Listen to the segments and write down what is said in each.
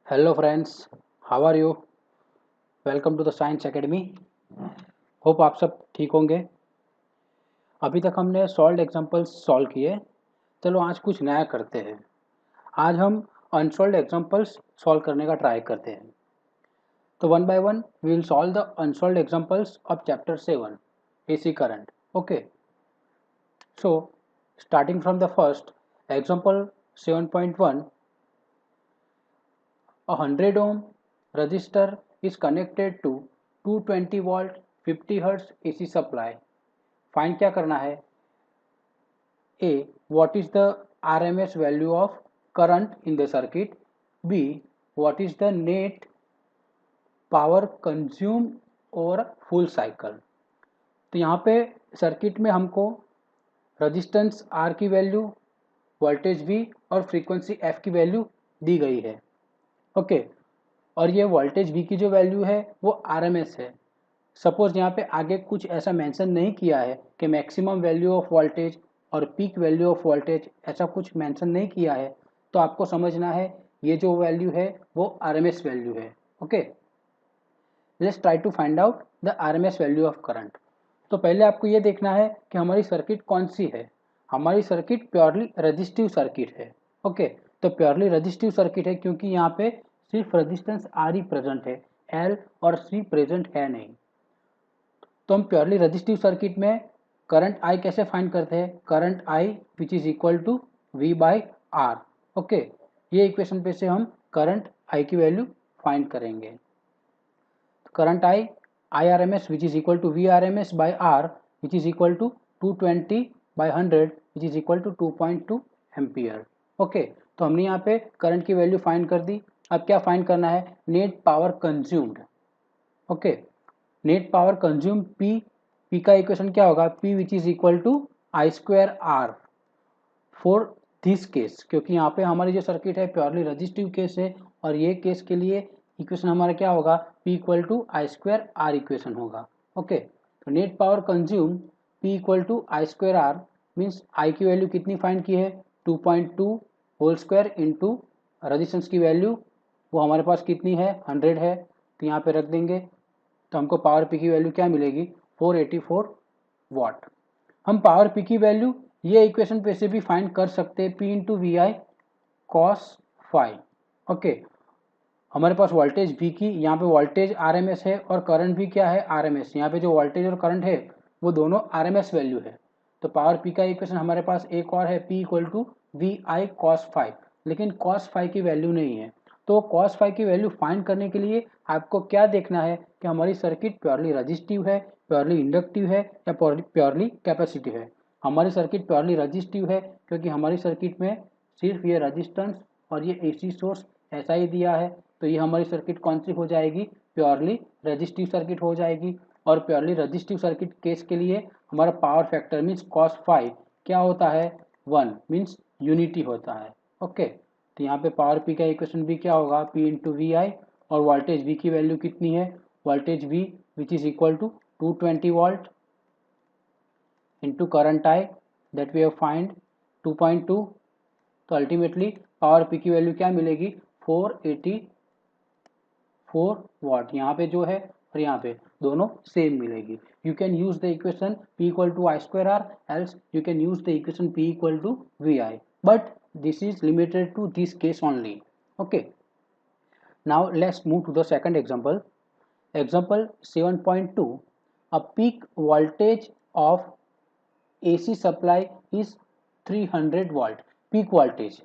Hello friends, how are you? Welcome to the science academy. Hope आप सब ठीक होंगे। अभी तक हमने सॉल्व्ड एग्जांपल्स सॉल्व किए। चलो आज कुछ नया करते हैं। आज हम अनसॉल्व्ड एग्जांपल्स सॉल्व करने का ट्राई करते हैं। तो one by one we will solve the unsolved examples of chapter 7 AC current. Okay, so starting from the first example 7.1, a 100 ohm resistor is connected to 220 volt 50 hertz AC supply. Find क्या करना है? A. What is the RMS value of current in the circuit? B. What is the net power consumed over full cycle? तो यहाँ पे circuit में हमको resistance R की value, voltage V और फ्रीक्वेंसी F की वैल्यू दी गई है। ओके, और ये वोल्टेज V की जो वैल्यू है वो RMS है। सपोज यहाँ पे आगे कुछ ऐसा मेंशन नहीं किया है कि मैक्सिमम वैल्यू ऑफ वोल्टेज और पीक वैल्यू ऑफ वोल्टेज, ऐसा कुछ मेंशन नहीं किया है, तो आपको समझना है ये जो वैल्यू है वो RMS वैल्यू है। Okay, let's try to find out the RMS value of current. तो पहले आपको ये देखना है कि हमारी सर्किट कौन सी है। हमारी सर्किट प्योरली रजिस्टिव सर्किट है। ओके, तो प्योरली रजिस्टिव सर्किट है क्योंकि यहाँ पे सिर्फ रजिस्टेंस R ही प्रेजेंट है, L और C प्रेजेंट है नहीं। तो हम प्योरली रजिस्टिव सर्किट में करंट I कैसे फाइंड करते हैं? Current I which is equal to V by R। Okay, ये इक्वेशन पे से हम करंट I की वैल्यू फाइंड करेंगे। Current I RMS which is equal to V RMS by R which is equal to 220 by 100 which is equal to 2.2 ampere. Okay, तो हमने यहाँ पे करंट की वैल्यू फाइंड कर दी। अब क्या फाइंड करना है? Net power consumed. Okay, net power consume P का इक्वेशन क्या होगा? P which is equal to I square R for this case, क्योंकि यहाँ पे हमारी जो सर्किट है प्योरली रजिस्टिव केस है और ये केस के लिए इक्वेशन हमारा क्या होगा? P equal to I square R equation होगा। ओके, तो net power consume P equal to I square R means I की वैल्यू कितनी फाइंड की है? 2.2 होल स्क्वायर इंटू रजिस्टेंस की वैल्यू वो हमारे पास कितनी है? 100 है, तो यहाँ पे रख देंगे। तो हमको पावर P की वैल्यू क्या मिलेगी? 484 वाट। हम पावर P की वैल्यू ये इक्वेशन पे से भी फाइंड कर सकते हैं, P into V I cos phi. Okay, हमारे पास वोल्टेज V की, यहाँ पे वोल्टेज RMS है और करंट भी क्या है? RMS। यहाँ पे जो वोल्टेज और करंट है वो दोनों RMS वैल्यू है। तो पावर P का इक्वेशन हमारे पास एक और है, P equal to V I cos phi, लेकिन कॉस फाइव की वैल्यू नहीं है। तो कॉस फाइव की वैल्यू फाइंड करने के लिए आपको क्या देखना है कि हमारी सर्किट प्योरली रजिस्टिव है, प्योरली इंडक्टिव है या प्योरली कैपेसिटिव है। हमारी सर्किट प्योरली रजिस्टिव है क्योंकि हमारी सर्किट में सिर्फ ये रजिस्टेंस और ये AC सोर्स ऐसा ही दिया है। तो ये हमारी सर्किट कौन सी हो जाएगी? प्योरली रजिस्टिव सर्किट हो जाएगी। और प्योरली रजिस्टिव सर्किट केस के लिए हमारा power factor means cos five क्या होता है? 1 मीन्स यूनिटी होता है। ओके, तो यहाँ पे पावर P का इक्वेशन भी क्या होगा? P इंटू वी आई, और वोल्टेज V की वैल्यू कितनी है? Voltage V which is equal to 220 volt into current I that we have find 2.2। तो अल्टीमेटली पावर P की वैल्यू क्या मिलेगी? 484 वाट। यहाँ पे जो है और यहाँ पे दोनों सेम मिलेगी। You can use the equation P equal to I square R, else you can use the equation P equal to V I, but this is limited to this case only. Okay, now let's move to the second example. Example 7.2, a peak voltage of AC supply is 300 volt. peak voltage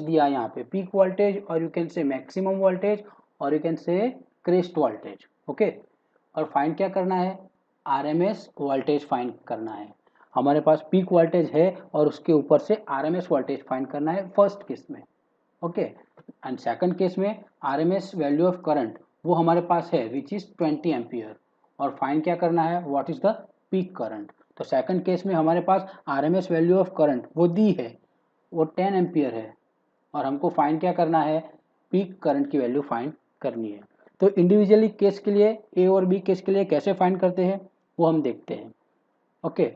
दिया यहाँ पे, peak voltage और you can say maximum voltage और you can say crest voltage. okay, और find क्या करना है? RMS voltage find करना है। हमारे पास पीक वोल्टेज है और उसके ऊपर से RMS वोल्टेज फाइंड करना है फर्स्ट केस में। ओके, एंड सेकंड केस में RMS वैल्यू ऑफ करंट वो हमारे पास है विच इज 20 एम्पियर, और फाइंड क्या करना है? What is the peak current. तो सेकंड केस में हमारे पास RMS वैल्यू ऑफ करंट वो दी है, वो 10 एम्पियर है, और हमको फाइंड क्या करना है? पीक करंट की वैल्यू फाइंड करनी है। तो इंडिविजुअली केस के लिए, ए और बी केस के लिए कैसे फाइंड करते हैं वो हम देखते हैं। Okay,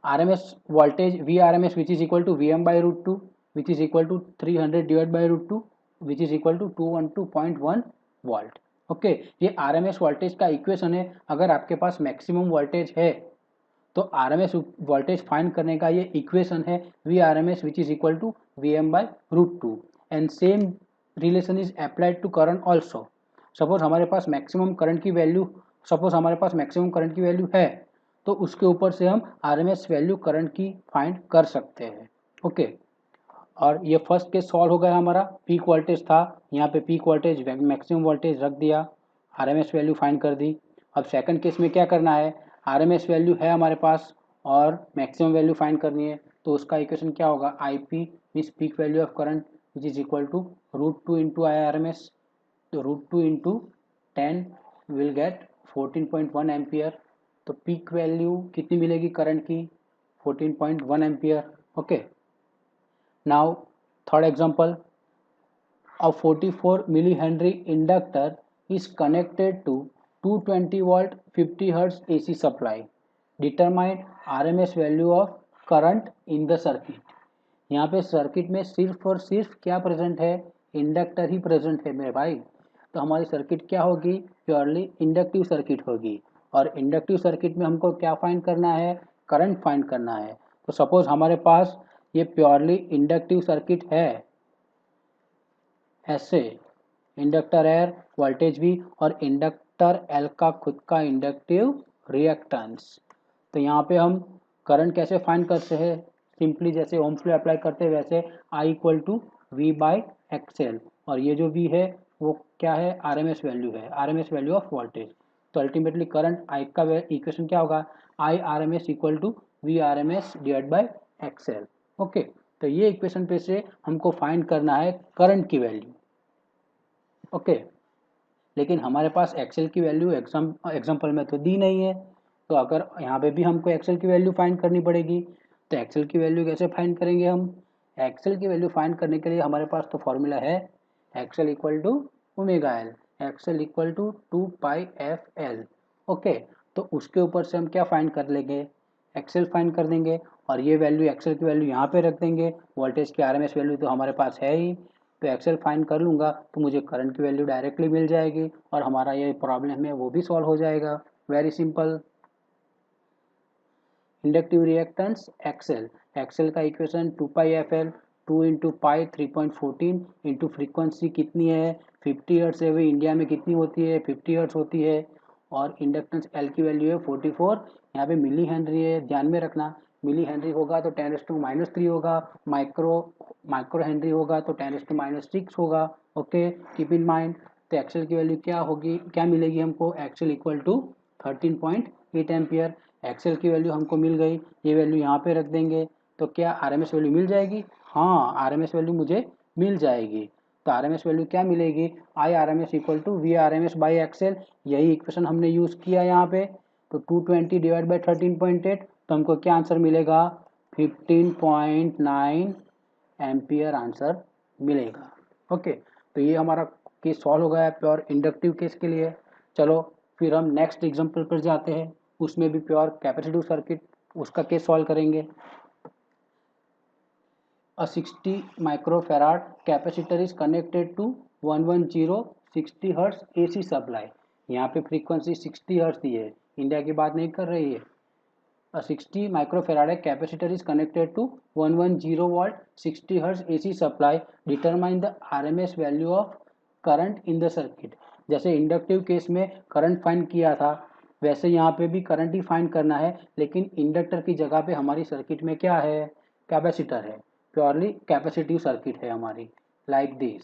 RMS voltage V RMS which is equal to VM by root two which is equal to 300 divide by root two, which is equal to 212.1 volt. Okay, ये RMS वोल्टेज का इक्वेशन है। अगर आपके पास मैक्सिमम वोल्टेज है तो RMS voltage find करने का ये इक्वेशन है VRMS which is equal to VM/√2 and same relation is applied to current also. Suppose हमारे पास मैक्सिमम करंट की वैल्यू है तो उसके ऊपर से हम RMS वैल्यू करंट की फाइंड कर सकते हैं। ओके, और ये फर्स्ट केस सॉल्व हो गया हमारा। पीक वोल्टेज था, यहाँ पे पीक वोल्टेज मैक्सिमम वोल्टेज रख दिया, RMS वैल्यू फाइंड कर दी। अब सेकंड केस में क्या करना है, RMS वैल्यू है हमारे पास और मैक्सिमम वैल्यू फाइंड करनी है, तो उसका इक्वेशन क्या होगा, IP means peak value of current which is equal to √2 into IRMS। तो √2 इंटू 10 विल गेट 14.1 एम्पियर। तो पीक वैल्यू कितनी मिलेगी करंट की, 14.1 ampere. Okay, now third example, a 44 millihenry inductor is connected to 220 volt 50 hertz AC supply. Determine RMS value of current in the circuit. यहाँ पे circuit में सिर्फ और सिर्फ क्या प्रेजेंट है, इंडक्टर ही प्रेजेंट है मेरे भाई। तो हमारी सर्किट क्या होगी, प्योरली इंडक्टिव सर्किट होगी। और इंडक्टिव सर्किट में हमको क्या फाइंड करना है, करंट फाइंड करना है। तो सपोज हमारे पास ये प्योरली इंडक्टिव सर्किट है, ऐसे इंडक्टर है, वोल्टेज भी, और इंडक्टर एल का खुद का इंडक्टिव रिएक्टेंस। तो यहाँ पे हम करंट कैसे फाइंड करते हैं, सिंपली जैसे ओम्स लॉ अप्लाई करते हैं वैसे I इक्वल टू V/XL, और ये जो V है वो क्या है, RMS वैल्यू है, RMS वैल्यू ऑफ वोल्टेज। तो अल्टीमेटली करंट I का इक्वेशन क्या होगा, IRMS equal to VRMS divide by XL। Okay, तो ये इक्वेशन पे से हमको फाइंड करना है करंट की वैल्यू। ओके, लेकिन हमारे पास एक्सेल की वैल्यू एग्जाम्पल में तो दी नहीं है, तो अगर यहाँ पे भी हमको एक्सेल की वैल्यू फाइंड करनी पड़ेगी। तो एक्सेल की वैल्यू कैसे फाइंड करेंगे हम, एक्सेल की वैल्यू फाइंड करने के लिए हमारे पास तो फॉर्मूला है X L equal to omega L, X L equal to 2πfl। Okay, तो उसके ऊपर से हम क्या फाइंड कर लेंगे, एक्सेल फाइंड कर देंगे, और ये वैल्यू एक्सेल की वैल्यू यहाँ पे रख देंगे। वोल्टेज की RMS वैल्यू तो हमारे पास है ही, तो एक्सेल फाइंड कर लूँगा तो मुझे करंट की वैल्यू डायरेक्टली मिल जाएगी और हमारा ये प्रॉब्लम है वो भी सॉल्व हो जाएगा। Very simple. Inductive reactance XL, XL का equation 2πfl, 2 into pi 3.14 into frequency कितनी है 50 हर्ट्ज है, वही इंडिया में कितनी होती है 50 हर्ट्ज होती है, और इंडक्टेंस एल की वैल्यू है 44। यहाँ पे मिली हेनरी है, ध्यान में रखना, मिली हेनरी होगा तो 10⁻³ होगा, माइक्रो हेनरी होगा तो 10⁻�6 होगा। Okay, keep in mind. तो एक्सेल की वैल्यू क्या होगी, क्या मिलेगी हमको, X L equal to 13.8 ampere. X L की वैल्यू हमको मिल गई, ये वैल्यू यहाँ पे रख देंगे, तो क्या RMS वैल्यू मिल जाएगी, हाँ RMS वैल्यू मुझे मिल जाएगी। तो RMS वैल्यू क्या मिलेगी, IRMS इक्वल टू VRMS/XL, यही इक्वेशन हमने यूज़ किया यहाँ पे। तो 220 डिवाइड बाई 13.8, तो हमको क्या आंसर मिलेगा, 15.9 एम्पियर आंसर मिलेगा। ओके, तो ये हमारा केस सॉल्व हो गया है प्योर इंडक्टिव केस के लिए। चलो फिर हम नेक्स्ट एग्जांपल पर जाते हैं, उसमें भी प्योर कैपेसिटिव सर्किट, उसका केस सॉल्व करेंगे। A 60 microfarad capacitor is connected to 110 60 hertz AC supply. यहाँ पे फ्रीक्वेंसी 60 हर्ट्ज दी है, इंडिया की बात नहीं कर रही है। A 60 microfarad capacitor is connected to 110 volt 60 hertz AC supply. Determine the RMS value of current in the circuit. जैसे इंडक्टिव केस में करंट फाइंड किया था वैसे यहाँ पे भी करंट ही फाइंड करना है, लेकिन इंडक्टर की जगह पे हमारी सर्किट में क्या है, कैपेसिटर है, प्योरली कैपेसिटिव सर्किट है हमारी, लाइक दिस।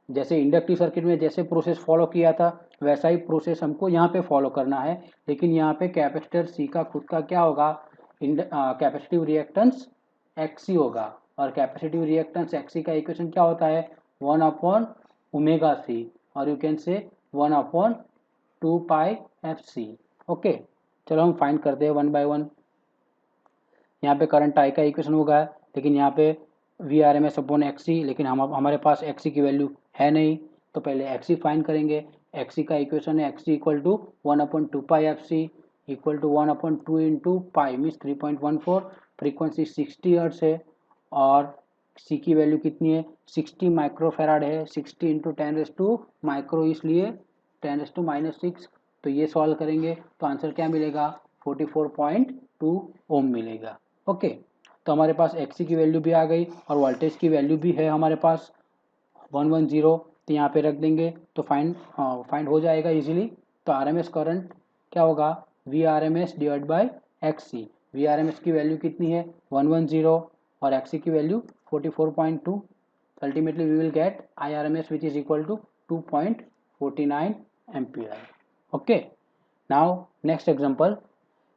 जैसे इंडक्टिव सर्किट में जैसे प्रोसेस फॉलो किया था वैसा ही प्रोसेस हमको यहाँ पे फॉलो करना है, लेकिन यहाँ पे कैपेसिटर C का खुद का क्या होगा, कैपेसिटिव रिएक्टेंस XC होगा, और कैपेसिटिव रिएक्टेंस XC का इक्वेशन क्या होता है, 1/ωc, और you can say 1/2πfc। Okay, चलो हम फाइंड करते हैं वन बाय वन। यहाँ पे करंट I का इक्वेशन होगा, लेकिन यहाँ पे VRMS/XC, लेकिन हमारे पास XC की वैल्यू है नहीं, तो पहले XC फाइंड करेंगे। XC का इक्वेशन है XC equal to 1/2πfc equal to 1/2 into pi means 3.14, frequency 60 hertz है, और सी की वैल्यू कितनी है 60 माइक्रोफेराड है, 60 इंटू 10⁻² माइक्रो इसलिए 10⁻⁻6। तो ये सॉल्व करेंगे तो आंसर क्या मिलेगा 44.2 ओम मिलेगा। ओके, तो हमारे पास एक्सी की वैल्यू भी आ गई और वोल्टेज की वैल्यू भी है हमारे पास 110, तो यहाँ पे रख देंगे तो फाइंड हो जाएगा इजीली। तो आरएमएस करंट क्या होगा V R M S divide by X C. V R M S की वैल्यू कितनी है 110 और एक्स सी की value 44.2। Ultimately we will get I R M S which is equal to 2.49 ampere. Okay, now next example,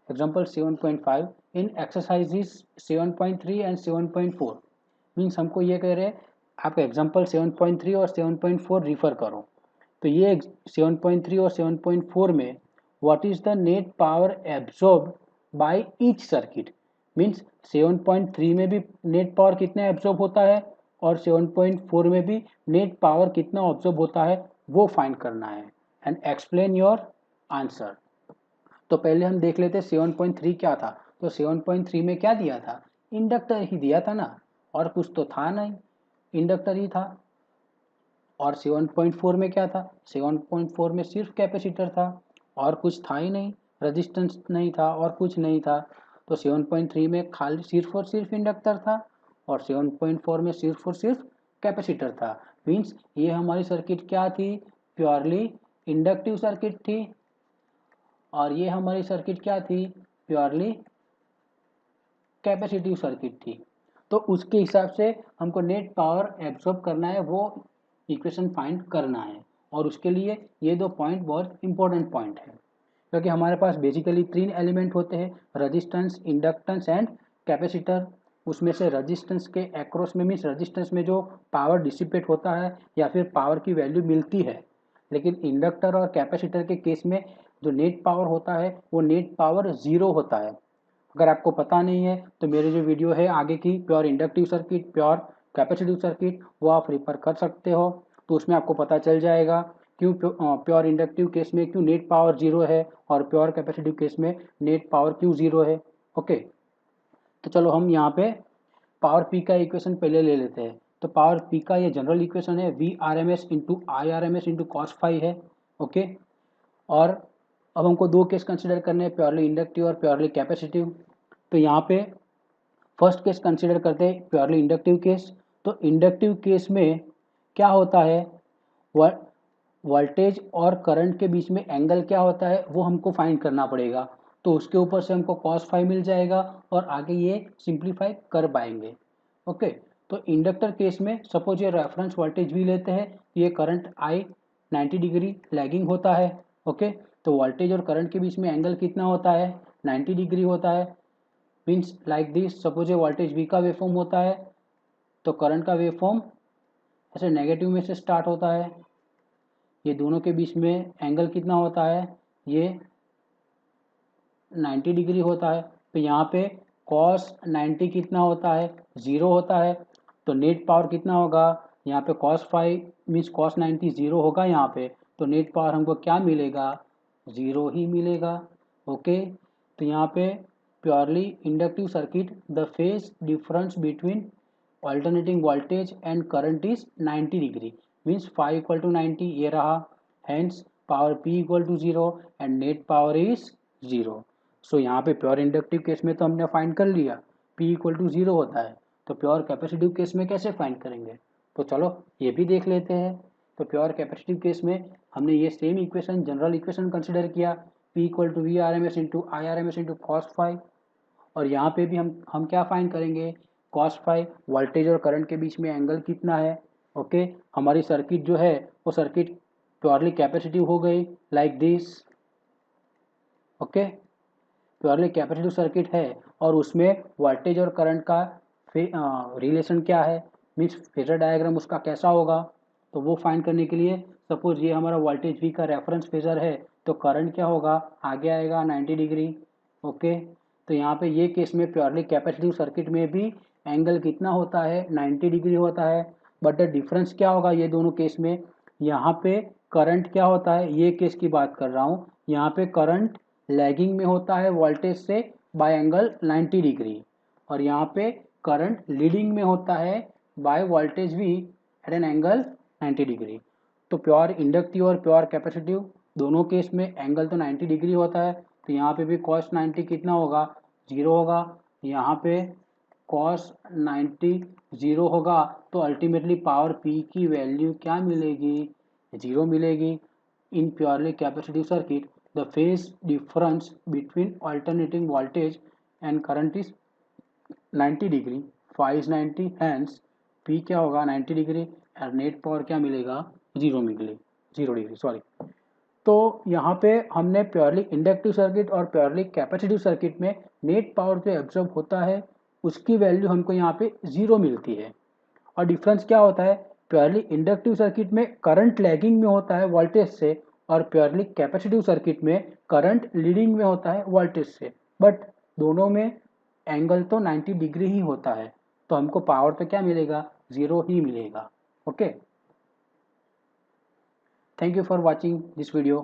example 7.5 in exercises 7.3 and 7.4 means हमको ये कह रहे हैं आप एग्जाम्पल 7.3 और 7.4 रिफर करो। तो ये 7.3 और 7.4 में what is the net power absorb by each circuit, means 7.3 में भी नेट पावर कितना एब्जॉर्ब होता है और 7.4 में भी नेट पावर कितना ऑब्जॉर्ब होता है वो फाइंड करना है एंड एक्सप्लेन योर आंसर। तो पहले हम देख लेते 7.3 क्या था। तो 7.3 में क्या दिया था इंडक्टर ही दिया था ना, और कुछ तो था नहीं, इंडक्टर ही था। और 7.4 में क्या था 7.4 में सिर्फ कैपेसिटर था और कुछ था ही नहीं, रेजिस्टेंस नहीं था और कुछ नहीं था। तो 7.3 में खाली सिर्फ और सिर्फ इंडक्टर था और 7.4 में सिर्फ और सिर्फ कैपेसिटर था। मीन्स ये हमारी सर्किट क्या थी प्योरली इंडक्टिव सर्किट थी और ये हमारी सर्किट क्या थी प्योरली कैपेसिटिव सर्किट थी। तो उसके हिसाब से हमको नेट पावर एब्जॉर्ब करना है, वो इक्वेशन फाइंड करना है और उसके लिए ये दो पॉइंट बहुत इंपॉर्टेंट पॉइंट है क्योंकि हमारे पास बेसिकली 3 एलिमेंट होते हैं रेजिस्टेंस, इंडक्टेंस एंड कैपेसिटर। उसमें से रेजिस्टेंस के एक्रॉस में मीन्स रेजिस्टेंस में जो पावर डिसिपेट होता है या फिर पावर की वैल्यू मिलती है, लेकिन इंडक्टर और कैपेसिटर के केस में जो नेट पावर होता है वो नेट पावर ज़ीरो होता है। अगर आपको पता नहीं है तो मेरे जो वीडियो है आगे की pure inductive circuit, pure capacitive circuit, वो आप रिफर कर सकते हो। तो उसमें आपको पता चल जाएगा क्यों प्योर इंडक्टिव केस में क्यों नेट पावर जीरो है और प्योर कैपेसिटिव केस में नेट पावर क्यों जीरो है। ओके, तो चलो हम यहाँ पे पावर पी का इक्वेशन पहले ले लेते हैं। तो पावर पी का ये जनरल इक्वेशन है V R M S into I R M S into cos phi है। ओके, और अब हमको दो केस कंसिडर करने हैं प्योरली इंडक्टिव और प्योरली कैपेसिटिव। तो यहाँ पे फर्स्ट केस कंसिडर करते हैं प्योरली इंडक्टिव केस। तो इंडक्टिव केस में क्या होता है वोल्टेज और करंट के बीच में एंगल क्या होता है वो हमको फाइंड करना पड़ेगा। तो उसके ऊपर से हमको cos फाई मिल जाएगा और आगे ये सिंप्लीफाई कर पाएंगे। ओके, तो इंडक्टर केस में सपोज ये रेफरेंस वोल्टेज भी लेते हैं, ये करंट I 90 डिग्री लैगिंग होता है। ओके, तो वोल्टेज और करंट के बीच में एंगल कितना होता है 90 डिग्री होता है। मीन्स लाइक दिस, सपोज ये वोल्टेज V का वेवफॉर्म होता है तो करंट का वेवफॉर्म ऐसे नेगेटिव में से स्टार्ट होता है। ये दोनों के बीच में एंगल कितना होता है ये 90 डिग्री होता है। तो यहाँ पे cos 90 कितना होता है 0 होता है। तो नेट पावर कितना होगा यहाँ पे cos फाई मीन्स cos 90 0 होगा यहाँ पे, तो नेट पावर हमको क्या मिलेगा 0 ही मिलेगा। ओके, तो यहाँ पे purely inductive circuit the phase difference between alternating voltage and current is 90 degree means phi equal to 90 ये रहा, hence power P equal to 0 and net power is 0। So यहाँ पे प्योर इंडक्टिव केस में तो हमने फाइंड कर लिया P equal to 0 होता है, तो प्योर कैपेसिटिव केस में कैसे फाइंड करेंगे तो चलो ये भी देख लेते हैं। तो प्योर कैपेसिटिव केस में हमने ये same equation general equation consider किया P equal to V R M S into I R M S into cos phi, और यहाँ पे भी हम क्या फाइंड करेंगे कॉस फाई वोल्टेज और करंट के बीच में एंगल कितना है। ओके, हमारी सर्किट जो है वो सर्किट प्योरली कैपेसिटिव हो गई like this. Okay, purely capacitive circuit है और उसमें वोल्टेज और करंट का रिलेशन क्या है मीन्स फेजर डायग्राम उसका कैसा होगा, तो वो फाइंड करने के लिए सपोज ये हमारा वोल्टेज V का रेफरेंस फेजर है तो करंट क्या होगा आगे आएगा 90 डिग्री। ओके, तो यहाँ पे ये केस में प्योरली कैपेसिटिव सर्किट में भी एंगल कितना होता है 90 डिग्री होता है, बट द डिफरेंस क्या होगा ये दोनों केस में, यहाँ पे करंट क्या होता है ये केस की बात कर रहा हूँ, यहाँ पे करंट लैगिंग में होता है वोल्टेज से बाय एंगल 90 डिग्री और यहाँ पे करंट लीडिंग में होता है by voltage V at an angle 90 degree. तो प्योर इंडक्टिव और प्योर कैपेसिटिव दोनों केस में एंगल तो 90 डिग्री होता है, तो यहाँ पे भी cos 90 कितना होगा, 0 होगा। यहाँ पे cos 90 0 होगा, तो अल्टीमेटली पावर P की वैल्यू क्या मिलेगी, 0 मिलेगी। In purely capacitive circuit the phase difference between alternating voltage and current is 90 degree, phi is 90, hence P क्या होगा 90 डिग्री और नेट पावर क्या मिलेगा, 0 डिग्री सॉरी। तो यहाँ पे हमने प्योरली इंडक्टिव सर्किट और प्योरली कैपेसिटिव सर्किट में नेट पावर जो एब्जॉर्ब होता है उसकी वैल्यू हमको यहाँ पे 0 मिलती है। और डिफरेंस क्या होता है, प्योरली इंडक्टिव सर्किट में करंट लैगिंग में होता है वोल्टेज से, और प्योरली कैपेसिटिव सर्किट में करंट लीडिंग में होता है वोल्टेज से, बट दोनों में एंगल तो 90 डिग्री ही होता है, तो हमको पावर तो क्या मिलेगा, 0 ही मिलेगा। Okay, thank you for watching this video.